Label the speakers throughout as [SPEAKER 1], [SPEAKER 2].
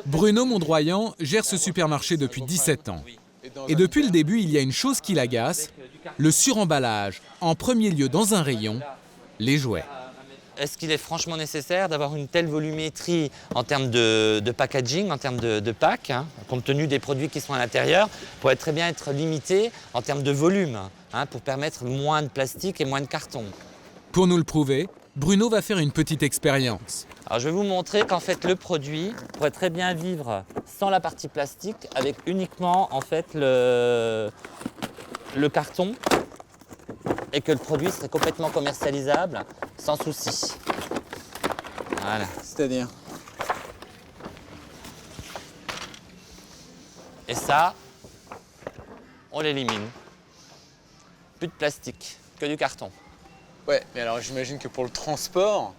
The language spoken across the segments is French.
[SPEAKER 1] Bruno Mondroyan gère ce supermarché depuis 17 ans. Et depuis le début, il y a une chose qui l'agace, le suremballage, en premier lieu dans un rayon, les jouets.
[SPEAKER 2] Est-ce qu'il est franchement nécessaire d'avoir une telle volumétrie en termes de packaging, en termes de pack, hein, compte tenu des produits qui sont à l'intérieur, pourrait très bien être limité en termes de volume, hein, pour permettre moins de plastique et moins de carton.
[SPEAKER 1] Pour nous le prouver, Bruno va faire une petite expérience.
[SPEAKER 2] Alors je vais vous montrer qu'en fait le produit pourrait très bien vivre sans la partie plastique, avec uniquement en fait le carton, et que le produit serait complètement commercialisable sans souci. Voilà.
[SPEAKER 3] C'est-à-dire?
[SPEAKER 2] Et ça, on l'élimine. Plus de plastique, que du carton.
[SPEAKER 3] Ouais, mais alors j'imagine que pour le transport,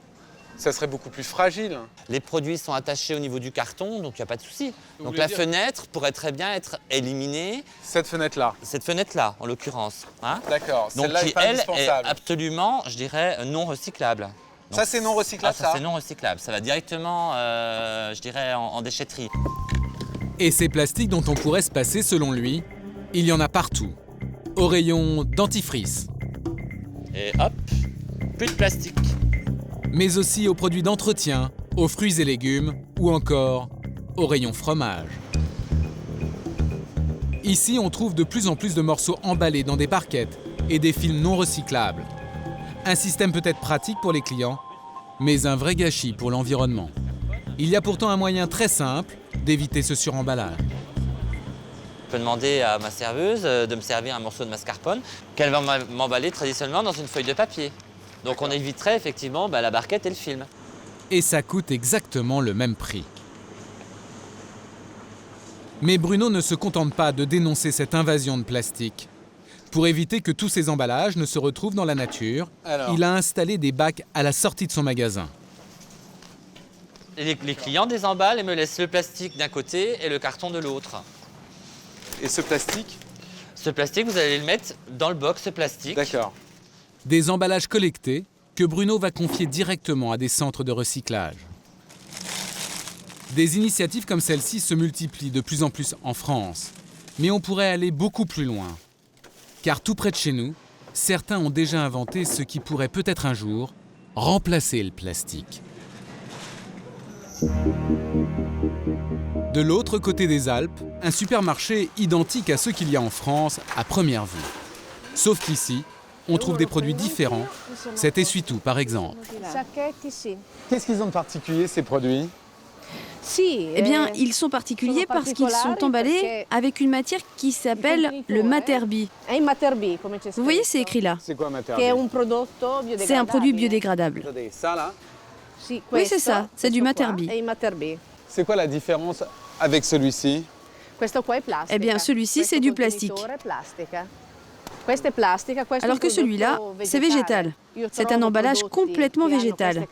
[SPEAKER 3] ça serait beaucoup plus fragile.
[SPEAKER 2] Les produits sont attachés au niveau du carton, donc il n'y a pas de souci. Donc la fenêtre pourrait très bien être éliminée.
[SPEAKER 3] Cette fenêtre-là?
[SPEAKER 2] Cette fenêtre-là, en l'occurrence. Hein,
[SPEAKER 3] d'accord,
[SPEAKER 2] donc
[SPEAKER 3] celle-là
[SPEAKER 2] qui,
[SPEAKER 3] est pas
[SPEAKER 2] elle, est
[SPEAKER 3] indispensable.
[SPEAKER 2] absolument, je dirais, non recyclable. Donc,
[SPEAKER 3] ça, c'est non recyclable,
[SPEAKER 2] ça c'est non recyclable. Ça va directement, je dirais, en déchetterie.
[SPEAKER 1] Et ces plastiques dont on pourrait se passer, selon lui, il y en a partout. Au rayon dentifrice.
[SPEAKER 2] Et hop, plus de plastique.
[SPEAKER 1] Mais aussi aux produits d'entretien, aux fruits et légumes ou encore au rayon fromage. Ici, on trouve de plus en plus de morceaux emballés dans des barquettes et des films non recyclables. Un système peut-être pratique pour les clients, mais un vrai gâchis pour l'environnement. Il y a pourtant un moyen très simple d'éviter ce suremballage.
[SPEAKER 2] Je peux demander à ma serveuse de me servir un morceau de mascarpone qu'elle va m'emballer traditionnellement dans une feuille de papier. Donc on éviterait effectivement la barquette et le film.
[SPEAKER 1] Et ça coûte exactement le même prix. Mais Bruno ne se contente pas de dénoncer cette invasion de plastique. Pour éviter que tous ces emballages ne se retrouvent dans la nature, il a installé des bacs à la sortie de son magasin.
[SPEAKER 2] Et les clients désemballent et me laissent le plastique d'un côté et le carton de l'autre.
[SPEAKER 3] Et ce plastique?
[SPEAKER 2] Ce plastique, vous allez le mettre dans le box plastique.
[SPEAKER 3] D'accord.
[SPEAKER 1] Des emballages collectés que Bruno va confier directement à des centres de recyclage. Des initiatives comme celle-ci se multiplient de plus en plus en France. Mais on pourrait aller beaucoup plus loin. Car tout près de chez nous, certains ont déjà inventé ce qui pourrait peut-être un jour remplacer le plastique. De l'autre côté des Alpes, un supermarché identique à ceux qu'il y a en France à première vue. Sauf qu'ici, on trouve des produits différents. Cet essuie-tout, par exemple.
[SPEAKER 3] Qu'est-ce qu'ils ont de particulier, ces produits?
[SPEAKER 4] Eh bien, ils sont particuliers parce qu'ils sont emballés avec une matière qui s'appelle le Materbi. Vous voyez, c'est écrit là.
[SPEAKER 3] C'est quoi, Materbi?
[SPEAKER 4] C'est un produit biodégradable.
[SPEAKER 3] Ça, là?
[SPEAKER 4] Oui, c'est ça, c'est du Materbi.
[SPEAKER 3] C'est quoi la différence avec celui-ci?
[SPEAKER 4] Eh bien, celui-ci, c'est du plastique. Alors que celui-là, c'est végétal. C'est un emballage complètement végétal.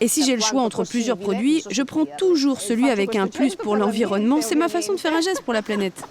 [SPEAKER 4] Et si j'ai le choix entre plusieurs produits, je prends toujours celui avec un plus pour l'environnement. C'est ma façon de faire un geste pour la planète.